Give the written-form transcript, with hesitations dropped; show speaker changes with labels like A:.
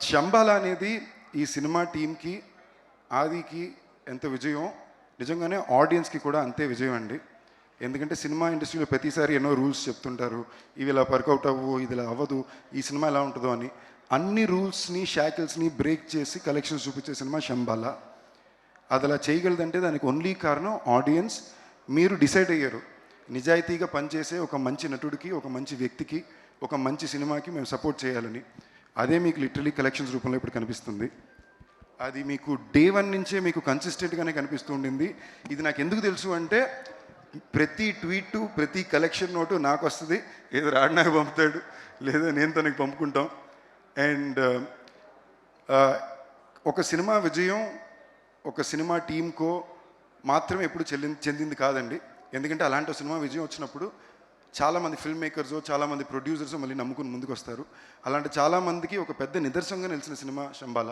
A: శంబాల అనేది ఈ సినిమా టీంకి, ఆదికి ఎంత విజయం, నిజంగానే ఆడియన్స్కి కూడా అంతే విజయం అండి. ఎందుకంటే సినిమా ఇండస్ట్రీలో ప్రతిసారి ఎన్నో రూల్స్ చెప్తుంటారు, ఇవి ఇలా వర్కౌట్ అవ్వు, ఇది ఇలా అవ్వదు, ఈ సినిమా ఎలా ఉంటుందో అని. అన్ని రూల్స్ని, షాకిల్స్ని బ్రేక్ చేసి కలెక్షన్స్ చూపించే సినిమా శంబాల. అది అలా చేయగలదంటే దానికి ఓన్లీ కారణం ఆడియన్స్. మీరు డిసైడ్ అయ్యారు, నిజాయితీగా పనిచేసే ఒక మంచి నటుడికి, ఒక మంచి వ్యక్తికి, ఒక మంచి సినిమాకి మేము సపోర్ట్ చేయాలని. అదే మీకు లిటరలీ కలెక్షన్స్ రూపంలో ఇప్పుడు కనిపిస్తుంది. అది మీకు డే 1 నుంచే మీకు కన్సిస్టెంట్గానే కనిపిస్తూ ఉండింది. ఇది నాకు ఎందుకు తెలుసు అంటే, ప్రతి ట్వీటు, ప్రతి కలెక్షన్ నోటు నాకు వస్తుంది. ఏదో రాడు నాకు పంపుతాడు, లేదా నేను తనకి పంపుకుంటాం. అండ్ ఒక సినిమా విజయం ఒక సినిమా టీంకో మాత్రమే ఎప్పుడు చెందింది కాదండి. ఎందుకంటే అలాంటి సినిమా విజయం వచ్చినప్పుడు చాలామంది ఫిల్మ్ మేకర్స్, చాలామంది ప్రొడ్యూసర్స్ మళ్ళీ నమ్ముకుని ముందుకు వస్తారు. అలాంటి చాలామందికి ఒక పెద్ద నిదర్శనంగా నిలిచిన సినిమా శంబాల.